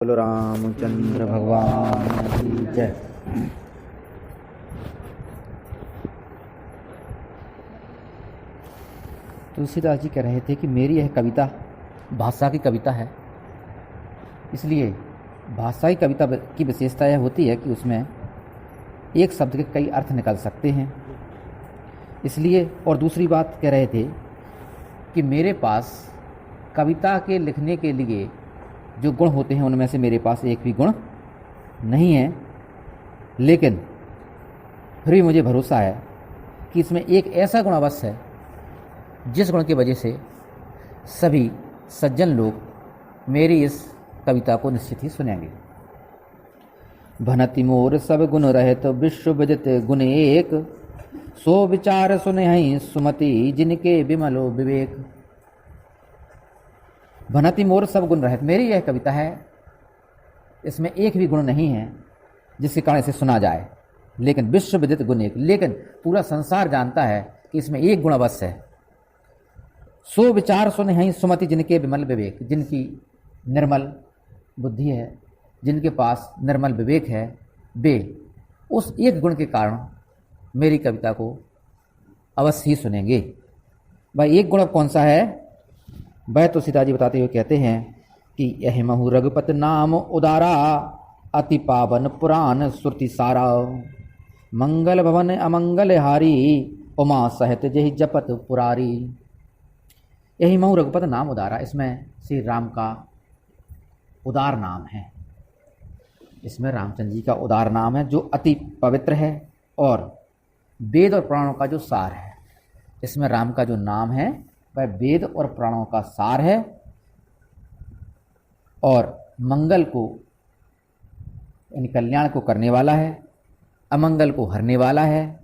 बोलो रामचंद्र भगवान की जय। तुलसीदास जी कह रहे थे कि मेरी यह कविता भाषा की कविता है, इसलिए भाषा की कविता की विशेषता यह होती है कि उसमें एक शब्द के कई अर्थ निकल सकते हैं। इसलिए और दूसरी बात कह रहे थे कि मेरे पास कविता के लिखने के लिए जो गुण होते हैं उनमें से मेरे पास एक भी गुण नहीं है, लेकिन फिर भी मुझे भरोसा है कि इसमें एक ऐसा गुण अवश्य है जिस गुण की वजह से सभी सज्जन लोग मेरी इस कविता को निश्चित ही सुनेंगे। भनति मोर सब गुण रहित विश्व विदित गुण एक, सो विचार सुनहि सुमति जिनके विमलो विवेक। भनति मोर सब गुण रहित, मेरी यह कविता है, इसमें एक भी गुण नहीं है जिसके कारण इसे सुना जाए, लेकिन विश्व विदित गुण एक, लेकिन पूरा संसार जानता है कि इसमें एक गुण अवश्य है। सो विचार सुनहि सुमति जिनके विमल विवेक, जिनकी निर्मल बुद्धि है, जिनके पास निर्मल विवेक है, वे उस एक गुण के कारण मेरी कविता को अवश्य ही सुनेंगे। भाई एक गुण कौन सा है? वह तो सीताजी बताते हुए कहते हैं कि यह महु रघुपत नाम उदारा, अति पावन पुराण श्रुति सारा, मंगल भवन अमंगल हारी, उमा सहित जहि जपत पुरारी। यही महु रघुपत नाम उदारा, इसमें श्री राम का उदार नाम है, इसमें रामचंद्र जी का उदार नाम है जो अति पवित्र है और वेद और पुराणों का जो सार है। इसमें राम का जो नाम है वह वेद और पुराणों का सार है और मंगल को यानी कल्याण को करने वाला है, अमंगल को हरने वाला है,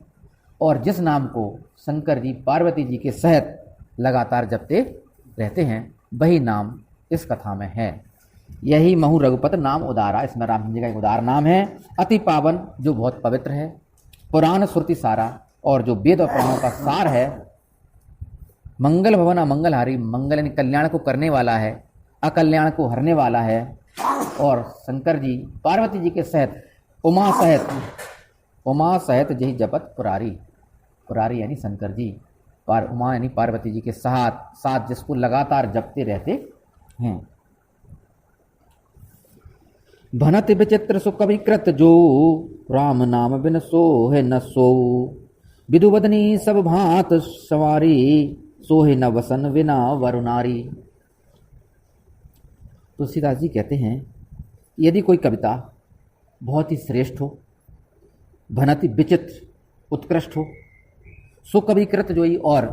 और जिस नाम को शंकर जी पार्वती जी के सहित लगातार जपते रहते हैं वही नाम इस कथा में है। यही महु रघुपत नाम उदारा, इसमें राम जी का एक उदार नाम है। अति पावन जो बहुत पवित्र है, पुराण श्रुति सारा और जो वेद और पुराणों का सार है, मंगल भवन अमंगलहारी, मंगल यानी कल्याण को करने वाला है, अकल्याण को हरने वाला है, और शंकर जी पार्वती जी के सहित उमा सहित जही जपत पुरारी, पुरारी यानी शंकर जी, उमा यानी पार्वती जी के साथ जिसको लगातार जपते रहते हैं। भनत विचित्र सुकवि कृत जो, राम नाम बिन सोहे न सो, विदुवदनी सब भांत सवारी, सोहे न वसन विना वरुनारी। तुलसीदास जी कहते हैं यदि कोई कविता बहुत ही श्रेष्ठ हो, भनति विचित्र उत्कृष्ट हो, सुकवि कृत जोई और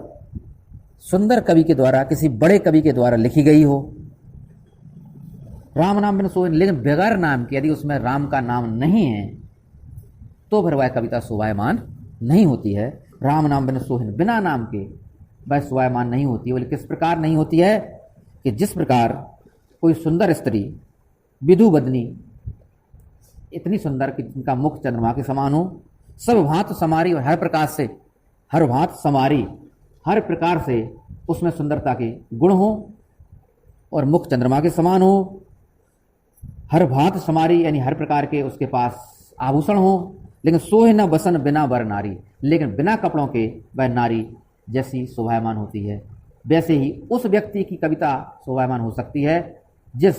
सुंदर कवि के द्वारा, किसी बड़े कवि के द्वारा लिखी गई हो, राम नाम बिन सोहे, लेकिन बगैर नाम के, यदि उसमें राम का नाम नहीं है तो फिर वह कविता शोभायमान नहीं होती है। राम नाम बिन सोहे, बिना नाम के वह शोभायमान नहीं होती है। बोले किस प्रकार नहीं होती है? कि जिस प्रकार कोई सुंदर स्त्री विधु बदनी, इतनी सुंदर कि जिनका मुख चंद्रमा के समान हो, सब भांत समारी और हर प्रकार से उसमें सुंदरता के गुण हो और मुख चंद्रमा के समान हो, हर भांत समारी यानी हर प्रकार के उसके पास आभूषण हो, लेकिन सोहे न बसन बिना वर नारी, लेकिन बिना कपड़ों के वह नारी जैसी शोभायमान होती है, वैसे ही उस व्यक्ति की कविता शोभायमान हो सकती है जिस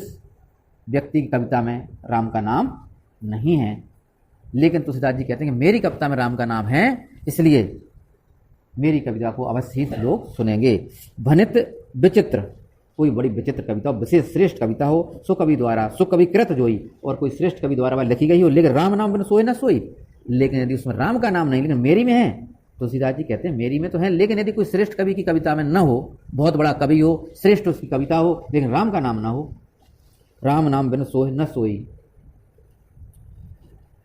व्यक्ति की कविता में राम का नाम नहीं है। लेकिन तुलसीदास जी कहते हैं कि मेरी कविता में राम का नाम है, इसलिए मेरी कविता को अवश्य ही लोग सुनेंगे। भनित विचित्र, कोई बड़ी विचित्र कविता हो, विशेष श्रेष्ठ कविता हो, सुकवि द्वारा, सुकवि कृत जोई, और कोई श्रेष्ठ कवि द्वारा वह लिखी गई हो, लेकिन राम नाम बिन सोए न सोई, लेकिन यदि उसमें राम का नाम नहीं, लेकिन मेरी में है, तुलसीदास जी कहते हैं मेरी में तो है, लेकिन यदि कोई श्रेष्ठ कवि की कविता में न हो, बहुत बड़ा कवि हो, श्रेष्ठ उसकी कविता हो, लेकिन राम का नाम ना हो, राम नाम बिन सोए न सोई,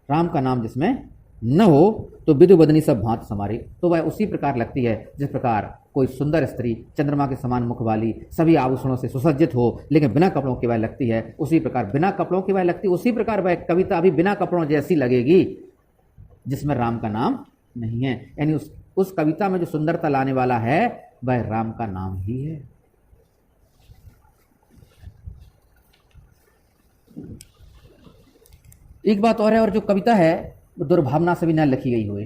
राम का नाम जिसमें न हो तो विधु बदनी सब भांत समारी, तो वह उसी प्रकार लगती है जिस प्रकार कोई सुंदर स्त्री चंद्रमा के समान मुख वाली, सभी आभूषणों से सुसज्जित हो, लेकिन बिना कपड़ों की वह लगती है, उसी प्रकार बिना कपड़ों की वह लगती है, उसी प्रकार वह कविता भी बिना कपड़ों जैसी लगेगी जिसमें राम का नाम नहीं है। यानी उस कविता में जो सुंदरता लाने वाला है वह राम का नाम ही है। एक बात और है, और जो कविता है वो दुर्भावना से भी न लिखी गई हुई।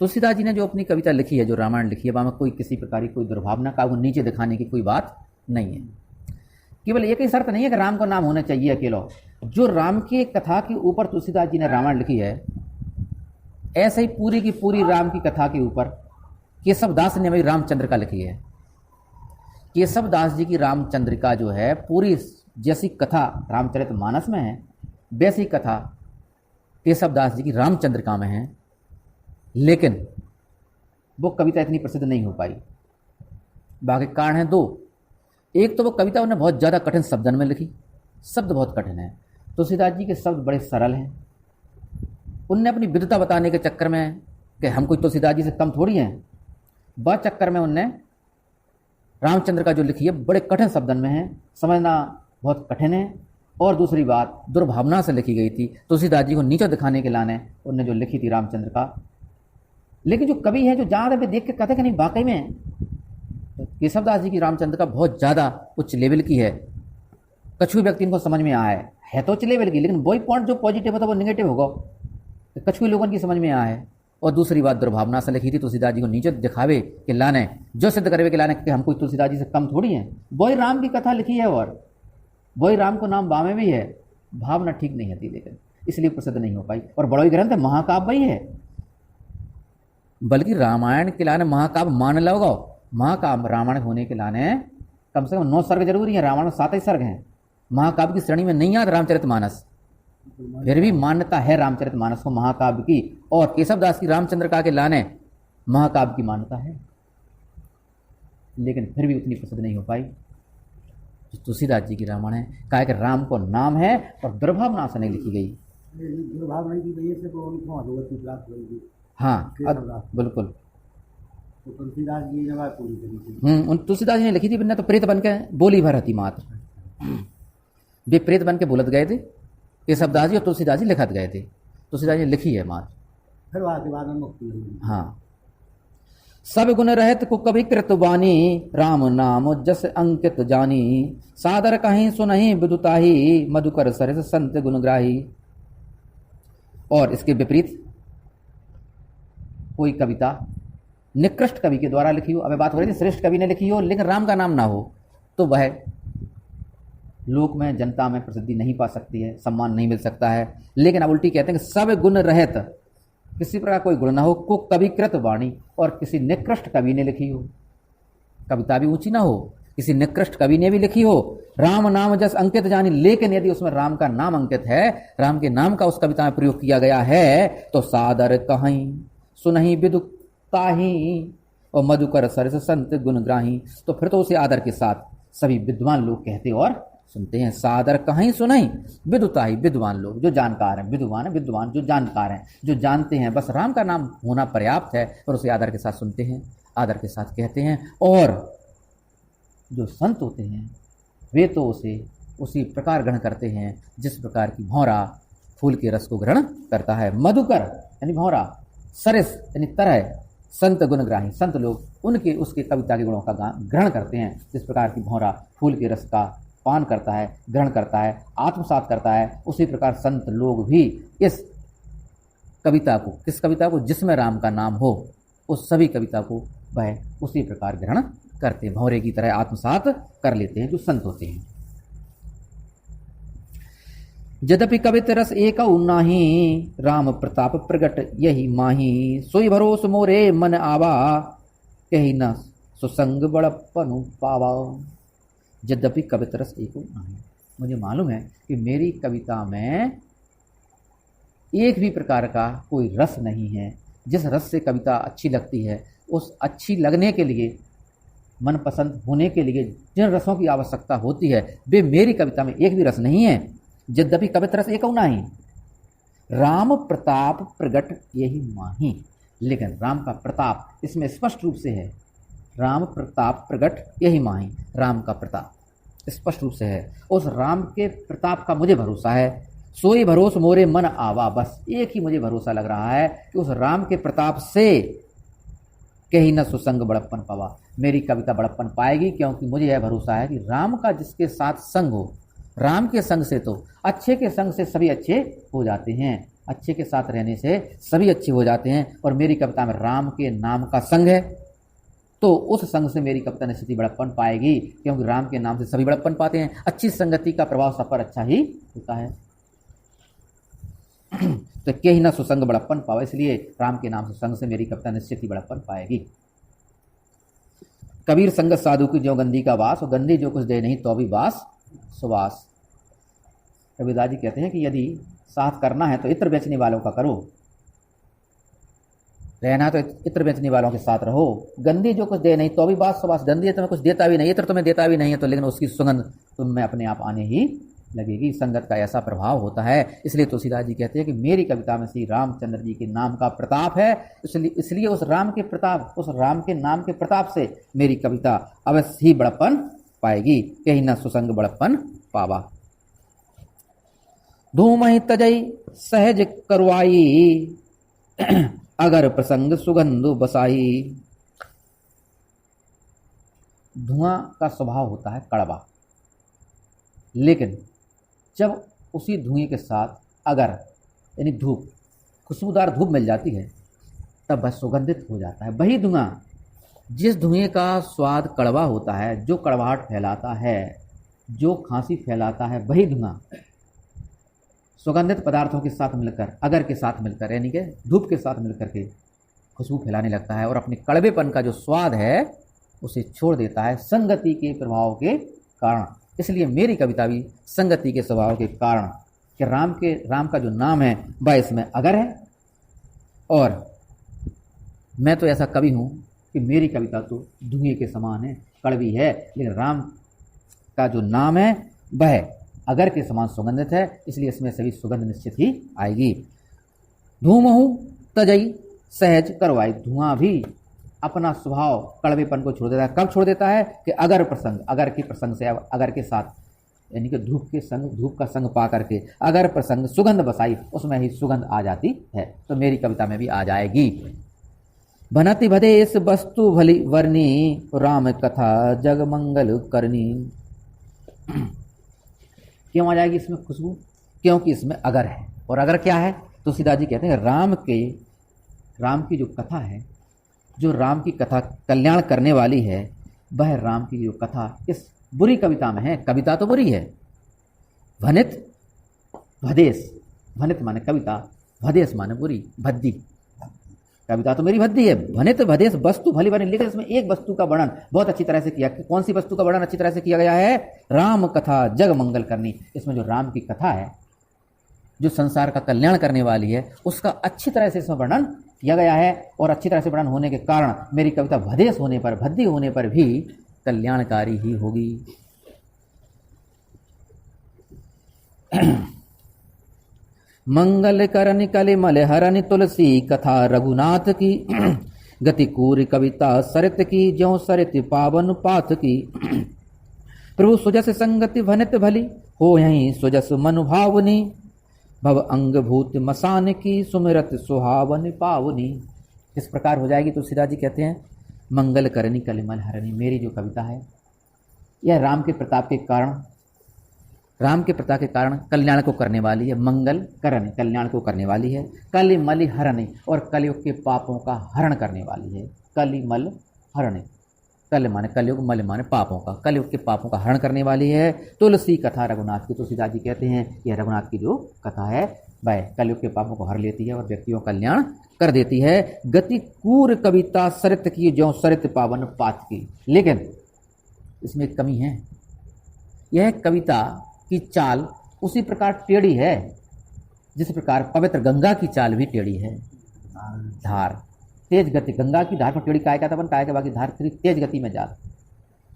तुलसीदास जी ने जो अपनी कविता लिखी है, जो रामायण लिखी है, वहाँ कोई किसी प्रकार की कोई दुर्भावना का वो नीचे दिखाने की कोई बात नहीं है। केवल एक ही शर्त नहीं है कि राम का नाम होना चाहिए अकेला। जो राम की कथा के ऊपर तुलसीदास जी ने रामायण लिखी है, ऐसे ही पूरी की पूरी राम की कथा के ऊपर केशवदास ने भाई रामचंद्र का लिखी है। केशवदास जी की रामचंद्रिका जो है, पूरी जैसी कथा रामचरितमानस में है, वैसी कथा केशवदास जी की रामचंद्रिका में है, लेकिन वो कविता इतनी प्रसिद्ध नहीं हो पाई। बाकी कारण हैं दो। एक तो वो कविता उन्हें बहुत ज़्यादा कठिन शब्दों में लिखी, शब्द बहुत कठिन है। तुलसीदास जी के शब्द बड़े सरल हैं। उनने अपनी विद्वता बताने के चक्कर में कि हम कोई तुलसीदास जी से कम थोड़ी हैं, वह चक्कर में उनने रामचंद्र का जो लिखी है बड़े कठिन शब्दों में है, समझना बहुत कठिन है। और दूसरी बात, दुर्भावना से लिखी गई थी। तुलसीदास जी को नीचा दिखाने के लाने उनने जो लिखी थी रामचंद्र का। लेकिन जो कवि है, जो ज़्यादा पे देख के कहते कि नहीं वाकई में केशवदास जी की रामचंद्र का बहुत ज़्यादा उच्च लेवल की है, कछु व्यक्ति इनको समझ में आया है तो उच्च लेवल की, लेकिन वही पॉइंट जो पॉजिटिव होता है वो निगेटिव होगा, तो कछु लोगों की समझ में आया है। और दूसरी बात, दुर्भावना से लिखी थी, तुलसीदास जी को नीचे दिखावे के लाने, जो सिद्ध करवे के लाने कि हम कोई तुलसीदास जी से कम थोड़ी हैं। वही राम की कथा लिखी है और वही राम को नाम बामे भी है, भावना ठीक नहीं होती, लेकिन इसलिए प्रसिद्ध नहीं हो पाई। और बड़ा ही ग्रंथ है, महाकाव्य वही है, बल्कि रामायण के लाने महाकाव्य मान लगाओ। महाकाव्य रामायण होने के लाने कम से कम 9 सर्ग जरूरी है, रामायण में 7 ही सर्ग हैं। महाकाव्य की श्रेणी में नहीं आता रामचरितमानस, फिर भी मान्यता है रामचरितमानस को महाकाव्य की, और केशवदास की रामचंद्र का के लाने महाकाव्य की मान्यता है, लेकिन फिर भी उतनी प्रसिद्ध नहीं हो पाई। तुलसीदास जी की रामायण है, कहा कि राम को नाम है और दुर्भावना से नहीं लिखी गई। दुर्भावना की वजह से वो उनको अधोगति प्राप्त हुई। हाँ बिल्कुल, तो तुलसीदास जी ने बात पूरी करी थी। तुलसीदास जी ने लिखी थी, वरना तो प्रेत बन के बोली भर हती मात्र, वे प्रेत बन के बोलत गए थे। केशवदास जी और तुलसीदास जी लिखत गए थे, तुलसीदास जी ने लिखी है मात्र, फिर वहाँ के बाद में मुक्ति हुई। हाँ, सब गुण रहत को कभी कृत वाणी, राम नाम जस अंकित जानी, सादर कहीं सुनहि विदुताही, मधुकर सरस संत गुणग्राही। और इसके विपरीत कोई कविता निकृष्ट कवि के द्वारा लिखी हो, अब बात हो रही थी श्रेष्ठ कवि ने लिखी हो लेकिन राम का नाम ना हो, तो वह लोक में जनता में प्रसिद्धि नहीं पा सकती है, सम्मान नहीं मिल सकता है। लेकिन अब उल्टी कहते हैं कि सब गुण रहत, किसी प्रकार कोई गुण ना हो, को कवि कृत वाणी, और किसी निकृष्ट कवि ने लिखी हो, कविता भी ऊंची ना हो, किसी निकृष्ट कवि ने भी लिखी हो, राम नाम जस अंकित जानी, लेकिन यदि उसमें राम का नाम अंकित है, राम के नाम का उस कविता में प्रयोग किया गया है, तो सादर कहीं सुनहि विदुताही और मधुकर सरस संत गुणग्राही, तो फिर तो उसे आदर के साथ सभी विद्वान लोग कहते और सुनते हैं। सादर कहीं सुनहि विदुताही, विद्वान लोग जो जानकार हैं, विद्वान है विद्वान जो जानकार हैं, जो जानते हैं, बस राम का नाम होना पर्याप्त है, और उसे आदर के साथ सुनते हैं, आदर के साथ कहते हैं। और जो संत होते हैं वे तो उसे उसी प्रकार ग्रहण करते हैं जिस प्रकार की भौरा फूल के रस को ग्रहण करता है। मधुकर यानी भौरा, सरस यानी तरह, संत गुणग्राही, संत लोग उनके उसके कविता के गुणों का ग्रहण करते हैं, जिस प्रकार की भौरा फूल के रस का पान करता है, ग्रहण करता है, आत्मसात करता है, उसी प्रकार संत लोग भी इस कविता को, किस कविता को, जिसमें राम का नाम हो, उस सभी कविता को वह उसी प्रकार ग्रहण करते हैं, भौरे की तरह आत्मसात कर लेते हैं जो संत होते हैं। यद्यपि कवित रस एक नाही, राम प्रताप प्रगट यही माही, सोई भरोस मोरे मन आवा, कही न सुसंग बड़पनु पावा। यद्यपि कवित रस एक नाही, मुझे मालूम है कि मेरी कविता में एक भी प्रकार का कोई रस नहीं है। जिस रस से कविता अच्छी लगती है, उस अच्छी लगने के लिए, मनपसंद होने के लिए जिन रसों की आवश्यकता होती है, वे मेरी कविता में एक भी रस नहीं है। यद्यपि कवित रस एक नाही, राम प्रताप प्रगट यही माही, लेकिन राम का प्रताप इसमें स्पष्ट रूप से है, राम प्रताप प्रगट यही माही, राम का प्रताप स्पष्ट रूप से है, उस राम के प्रताप का मुझे भरोसा है। सोई भरोस मोरे मन आवा, बस एक ही मुझे भरोसा लग रहा है कि उस राम के प्रताप से कहीं न सुसंग बड़प्पन पावा, मेरी कविता बड़प्पन पाएगी, क्योंकि मुझे यह भरोसा है कि राम का जिसके साथ संग हो, राम के संग से तो अच्छे के संग से सभी अच्छे हो जाते हैं, अच्छे के साथ रहने से सभी अच्छे हो जाते हैं। और मेरी कविता में राम के नाम का संग है, तो उस संग से मेरी कविता निश्चित ही बड़प्पन पाएगी, क्योंकि राम के नाम से सभी बड़प्पन पाते हैं। अच्छी संगति का प्रभाव सब पर अच्छा ही होता है। तो के ही ना सुसंग बड़प्पन पावा, इसलिए राम के नाम से संग से मेरी कविता निश्चित ही बड़प्पन पाएगी। कबीर संगत साधु की जो गंदी का वास, और गंदी जो कुछ दे नहीं तो भी वास सुवास। कबीरदास जी कहते हैं कि यदि साथ करना है तो इत्र बेचने वालों का करो, रहना तो इत्र बेचने वालों के साथ रहो। गंदी जो कुछ दे नहीं तो भी बात सुवास, गंदी है तुम्हें कुछ देता भी नहीं, इत्र तुम्हें देता भी नहीं है, तो लेकिन उसकी सुगंध तुम में अपने आप आने ही लगेगी। संगत का ऐसा प्रभाव होता है। इसलिए तुलसीदास जी कहते हैं कि मेरी कविता में श्री रामचंद्र जी के नाम का प्रताप है, इसलिए उस राम के प्रताप, उस राम के नाम के प्रताप से मेरी कविता अवश्य ही बड़प्पन पाएगी। कहीं न सुसंग बड़प्पन पावा। धूमहि तजई सहज करवाई, अगर प्रसंग सुगंध बसाई। धुआं का स्वभाव होता है कड़वा, लेकिन जब उसी धुएं के साथ अगर यानी धूप, खुशबूदार धूप मिल जाती है, तब वह सुगंधित हो जाता है। वही धुआं, जिस धुएं का स्वाद कड़वा होता है, जो कड़वाहट फैलाता है, जो खांसी फैलाता है, वही धुआं सुगंधित पदार्थों के साथ मिलकर, अगर के साथ मिलकर, यानी कि धूप के साथ मिलकर के खुशबू फैलाने लगता है और अपने कड़वेपन का जो स्वाद है उसे छोड़ देता है संगति के प्रभाव के कारण। इसलिए मेरी कविता भी संगति के स्वभाव के कारण, कि राम का जो नाम है वह इसमें अगर है। और मैं तो ऐसा कवि हूँ कि मेरी कविता तो धुएं के समान है, कड़वी है, लेकिन राम का जो नाम है वह अगर के समान सुगंधित है, इसलिए इसमें सभी सुगंध निश्चित ही आएगी। धूमहु तजई सहज करवाई। धुआं भी अपना स्वभाव कड़वेपन को छोड़ देता है। कब छोड़ देता है? कि अगर प्रसंग, अगर के प्रसंग से, अगर के साथ, यानी कि धूप के संग, धूप का संग पा करके अगर प्रसंग सुगंध बसाई, उसमें ही सुगंध आ जाती है। तो मेरी कविता में भी आ जाएगी। बनति भदेश वस्तु भली वर्णी, राम कथा जग मंगल करनी। क्यों आ जाएगी इसमें खुशबू? क्योंकि इसमें अगर है। और अगर क्या है? तुलसीदास जी कहते हैं राम की जो कथा है, जो राम की कथा कल्याण करने वाली है, वह राम की जो कथा इस बुरी कविता में है। कविता तो बुरी है। भनित भदेश, भनित माने कविता, भदेश माने बुरी, भद्दी। कविता तो मेरी भद्दी है। भनित भदेश वस्तु भली बनी, लेकिन इसमें एक वस्तु का वर्णन बहुत अच्छी तरह से किया। कौन सी वस्तु का वर्णन अच्छी तरह से किया गया है? राम कथा जग मंगल करनी। इसमें जो राम की कथा है, जो संसार का कल्याण करने वाली है, उसका अच्छी तरह से इसमें वर्णन किया गया है। और अच्छी तरह से वर्णन होने के कारण मेरी कविता भदेश होने पर, भद्दी होने पर भी कल्याणकारी ही होगी। मंगल करन कलिमल हरन तुलसी कथा रघुनाथ की, गति कूर कविता सरित की, ज्यों सरित पावन पाथ की। प्रभु सुजस संगति भनित भली, हो यहीं सुजस मनुभावनी, भव अंग भूत मसान की, सुमिरत सुहावन पावनी। इस प्रकार हो जाएगी। तुलसीदास जी कहते हैं मंगल करनी कलिमल हरनी। मेरी जो कविता है यह राम के प्रताप के कारण, राम के प्रताप के कारण कल्याण को करने वाली है। मंगल करनी, कल्याण को करने वाली है। कलिमल हरणी, और कलयुग के पापों का हरण करने वाली है। कलिमल हरणी, कल माने कलयुग, मल माने पापों का, कलयुग के पापों का हरण करने वाली है। तुलसी कथा रघुनाथ की। तुलसीदास जी कहते हैं यह रघुनाथ की जो कथा है वह कलयुग के पापों को हर लेती है और व्यक्तियों का कल्याण कर देती है। गति कूर कविता सरित की, ज्यों सरित पावन पाथ की। लेकिन इसमें एक कमी है। यह कविता की चाल उसी प्रकार टेढ़ी है जिस प्रकार पवित्र गंगा की चाल भी टेढ़ी है। धार तेज गति, गंगा की धार पर टेढ़ी काय का था, काय के बाकी धार तेज गति में जा,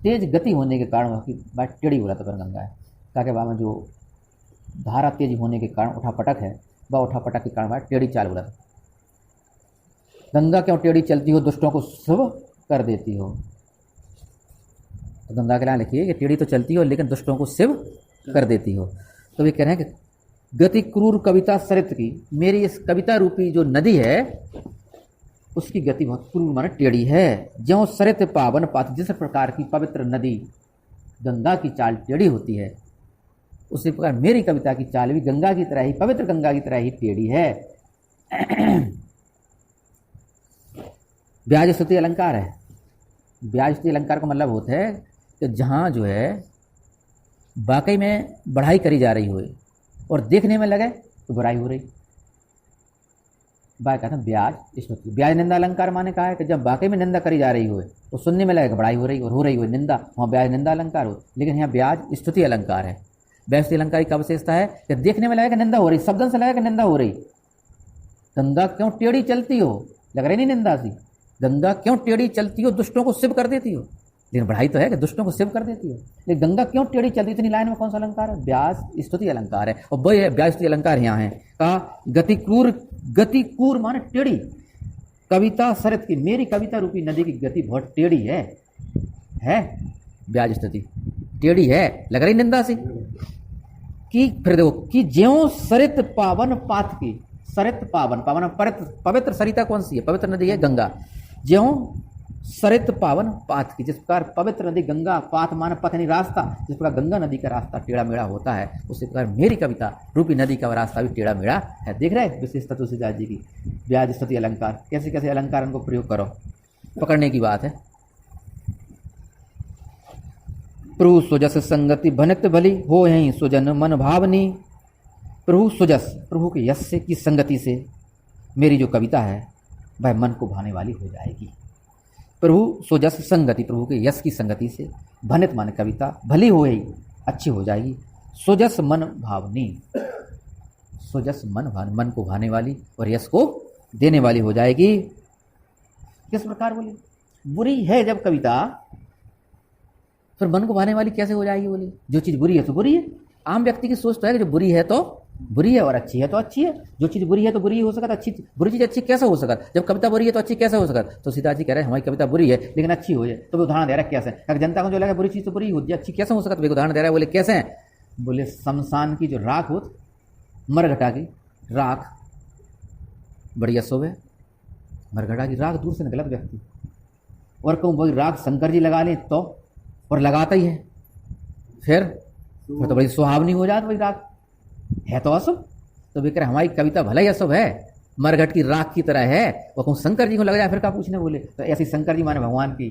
तेज गति होने के कारण उसकी बात टेढ़ी हो रहा था। पर गंगा है काय के बाद में जो धारा तेज होने के कारण उठापटक है, वह उठापटक के कारण बात टेढ़ी चाल हो रहा था। गंगा क्यों टेढ़ी चलती हो? दुष्टों को शुभ कर देती हो। तो गंगा के लिए लिखिए कि टेढ़ी तो चलती हो लेकिन दुष्टों को शिव कर देती हो। तो वे कह रहे हैं कि गति क्रूर कविता सरित की। मेरी इस कविता रूपी जो नदी है उसकी गति बहुत क्रूर माने टेढ़ी है। ज्यों सरित पावन पाथ, जिस प्रकार की पवित्र नदी गंगा की चाल टेढ़ी होती है, उसी प्रकार मेरी कविता की चाल भी गंगा की तरह ही, पवित्र गंगा की तरह ही टेढ़ी है। ब्याज स्तुति अलंकार है। ब्याज स्तुति अलंकार का मतलब होता है कि जहाँ जो है वाकई में बढ़ाई करी जा रही हो और देखने में लगे तो बुराई हो रही, बाय कहते हैं ब्याज स्तुति। ब्याज निंदा अलंकार माने कहा है कि जब वाकई में निंदा करी जा रही हो तो सुनने में लगे बढ़ाई हो रही और हो रही हो निंदा, वहाँ ब्याज निंदा अलंकार हो। लेकिन यहाँ ब्याज स्तुति अलंकार है। ब्याज स्तुति अलंकार की विशेषता है कि देखने में लगे कि निंदा हो रही, शब्दन से लगे कि निंदा हो रही। गंगा क्यों टेढ़ी चलती हो, लग रही नहीं निंदा सी। गंगा क्यों टेढ़ी चलती हो, दुष्टों को शिव कर देती हो। लेकिन बढ़ाई तो है कि दुष्टों को शिव कर देती हो। लेकिन गंगा क्यों टेढ़ी चलती, इतनी लाइन में कौन सा अलंकार है? ब्याज स्तुति अलंकार है। और वही है ब्याज स्तुति अलंकार यहाँ है। कहा गतिकूर माने टेढ़ी। कविता सरित की, मेरी कविता रूपी नदी की गति बहुत टेढ़ी है ब्याज स्तुति टेढ़ी है, लग रही निंदा सी। कि फिर देखो कि ज्यों सरित पावन पात की, सरित पावन, पावन पवित्र सरिता कौन सी है? पवित्र नदी है गंगा। ज्यों सरित पावन पात की, जिस प्रकार पवित्र नदी गंगा, पात मान पथ नहीं रास्ता, जिस प्रकार गंगा नदी का रास्ता टेढ़ा मेढ़ा होता है, उसी प्रकार मेरी कविता रूपी नदी का रास्ता भी टेढ़ा मेढ़ा है। देख रहे विशेषता तुलसीदास जी की ब्याज स्तुति अलंकार, कैसे कैसे अलंकार उनको प्रयोग करो, पकड़ने की बात है। प्रभु सुजस संगति भनित भली, हो यहीं सुजन मन भावनी। प्रभु सुजस, प्रभु के यश से की संगति से मेरी जो कविता है वह मन को भाने वाली हो जाएगी। प्रभु सुजस संगति, प्रभु के यश की संगति से, भनित माने कविता, भली हो ही अच्छी हो जाएगी। सुजस मन भावनी, सुजस मन को भाने वाली और यश को देने वाली हो जाएगी। किस प्रकार बोली? बुरी है जब कविता, फिर मन को भाने वाली कैसे हो जाएगी? बोली जो चीज़ बुरी है तो बुरी है। आम व्यक्ति की सोच तो है कि जो बुरी है तो बुरी है और अच्छी है तो अच्छी है। जो चीज़ बुरी है तो बुरी हो सकता, अच्छी बुरी चीज़ अच्छी कैसे हो सकता? जब कविता बुरी है तो अच्छी कैसे हो सकता? तो सीता जी कह रहे हैं हमारी कविता बुरी है लेकिन अच्छी हो जाए। तो उदाहरण दे रहा है कैसे? अगर जनता को जो लगा बुरी चीज़ तो बुरी होती है, अच्छी कैसे हो सकता? तो उदाहरण दे रहा है, बोले कैसे है? बोले शमशान की जो राख हो, मरघटा की राख बढ़िया शुभ है। मरघटा की राख दूर से न गलत व्यक्ति, और कहूँ वही राख शंकर जी लगा लें तो, और लगाता ही है, फिर तो बड़ी सुहावनी हो जाती वही राख, है तो अशुभ। तो वे कह रहे हमारी कविता भला ही अशुभ है, मरघट की राख की तरह है, वो कहूँ शंकर जी को लग जाए फिर क्या पूछने? बोले तो ऐसी शंकर जी माने भगवान की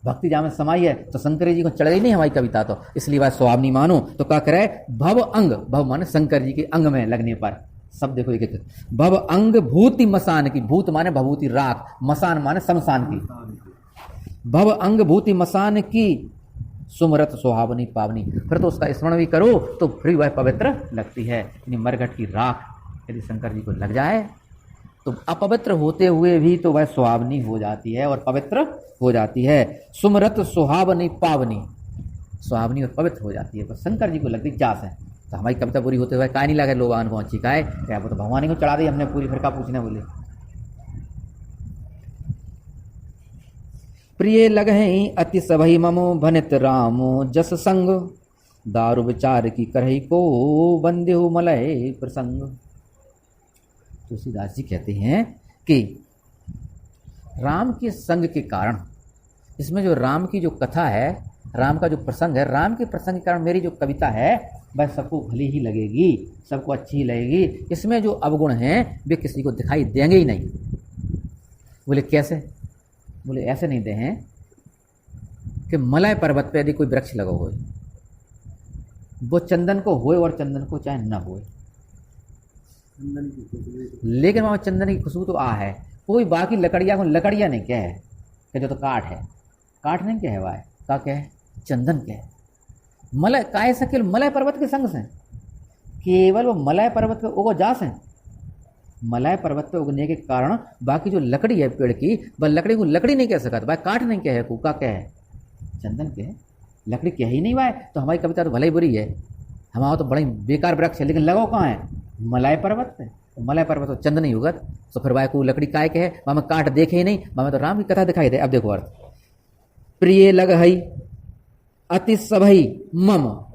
भक्ति जहाँ में समाई है, तो शंकर जी को चढ़ गई नहीं हमारी कविता, तो इसलिए वह सुहावनी मानो। तो क्या करे? भव अंग, भव माने शंकर जी के अंग में लगने पर, सब देखो एक एक, भव अंग भूति मसान की, भूत माने भभूति राख, मसान माने शमशान की, भव अंग भूति मसान की, सुमरत सुहावनी पावनी। फिर तो उसका स्मरण भी करो तो फिर वह पवित्र लगती है। मरघट की राख यदि शंकर जी को लग जाए तो अपवित्र होते हुए भी तो वह सुहावनी हो जाती है और पवित्र हो जाती है। सुमरत सुहावनी पावनी, सुहावनी और पवित्र हो जाती है। तो शंकर जी को लगती जास है, तो हमारी कविता पूरी होते हुए काय नहीं लगे लोग आन पहुंची काय, क्या वो तो भगवान को चढ़ा दी हमने पूरी, फिर का पूछने? बोले प्रिय लगहि अति सभई ममो, भनित रामो जस संग, दारु विचार की करही को, बंदे हो मलय प्रसंग। तुलसीदास जी कहते हैं कि राम के संग के कारण, इसमें जो राम की जो कथा है, राम का जो प्रसंग है, राम के प्रसंग के कारण मेरी जो कविता है वह सबको भली ही लगेगी, सबको अच्छी ही लगेगी। इसमें जो अवगुण हैं वे किसी को दिखाई देंगे ही नहीं। बोले कैसे? बोले ऐसे नहीं दे हैं कि मलय पर्वत पे यदि कोई वृक्ष लगा हो, वो चंदन को होए और चंदन को चाहे न होए, लेकिन वहाँ चंदन की खुशबू तो आ है। कोई बाकी लकड़ियाँ को लकड़ियाँ नहीं क्या है कि जो तो काठ है, काठ नहीं क्या है, वह का क्या है? चंदन क्या है? मलय काय से केवल मलय पर्वत के संग से, केवल वो मलय पर्वत पे उगो जास है। मलय पर्वत पे उगने के कारण बाकी जो लकड़ी है पेड़ की, वह लकड़ी को लकड़ी नहीं कह सकता, भाई काठ नहीं कहे, कूका क्या है? चंदन के है, लकड़ी कह ही नहीं भाई। तो हमारी कविता तो भले ही बुरी है, हमारा तो बड़ा ही बेकार वृक्ष है, लेकिन लगाओ कहाँ है? मलय पर्वत पे। तो मलय पर्वत तो चंदन नहीं उगत, तो फिर भाई को लकड़ी काय के है? वहाँ में काठ देखे ही नहीं, वहाँ में तो राम की कथा दिखाई दे। अब देखो अर्थ, प्रिय लग हई अति सभई मम,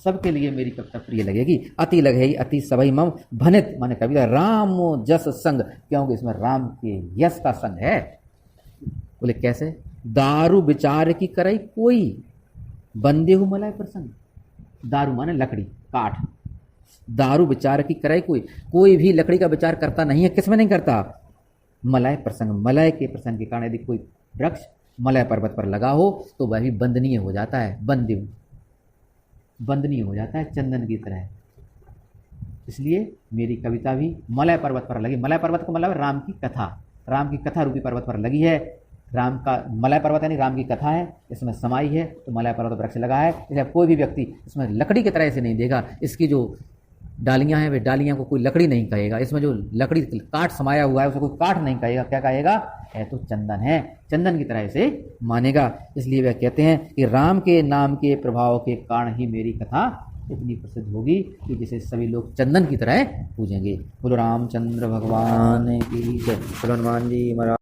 सबके लिए मेरी कविता प्रिय लगेगी। अति लग है अति सभई मम, भनित माने कविता राम जस संग, क्योंकि इसमें राम के यश का संग है। बोले कैसे? दारू विचार की करई कोई, बंदे हूँ मलय प्रसंग। दारू माने लकड़ी, काठ। दारू विचार की करे कोई भी लकड़ी का विचार करता नहीं है। किसमें नहीं करता? मलय प्रसंग, मलय के प्रसंग के कारण यदि कोई वृक्ष मलय पर्वत पर लगा हो तो वह भी बंदनीय हो जाता है, बंदनीय हो जाता है चंदन की तरह। इसलिए मेरी कविता भी मलय पर्वत पर लगी। मलय पर्वत को मतलब राम की कथा, राम की कथा रूपी पर्वत पर लगी है। राम का मलय पर्वत यानी राम की कथा है, इसमें समाई है तो मलय पर्वत वृक्ष लगा है। इसलिए कोई भी व्यक्ति इसमें लकड़ी की तरह से नहीं देगा। इसकी जो डालियां हैं वे डालियां को कोई लकड़ी नहीं कहेगा, इसमें जो लकड़ी काठ समाया हुआ है उसे कोई काठ नहीं कहेगा। क्या कहेगा? है तो चंदन है, चंदन की तरह से मानेगा। इसलिए वह कहते हैं कि राम के नाम के प्रभाव के कारण ही मेरी कथा इतनी प्रसिद्ध होगी कि जिसे सभी लोग चंदन की तरह पूजेंगे। बोलो रामचंद्र भगवान की जय। बोलो हनुमान जी महाराज।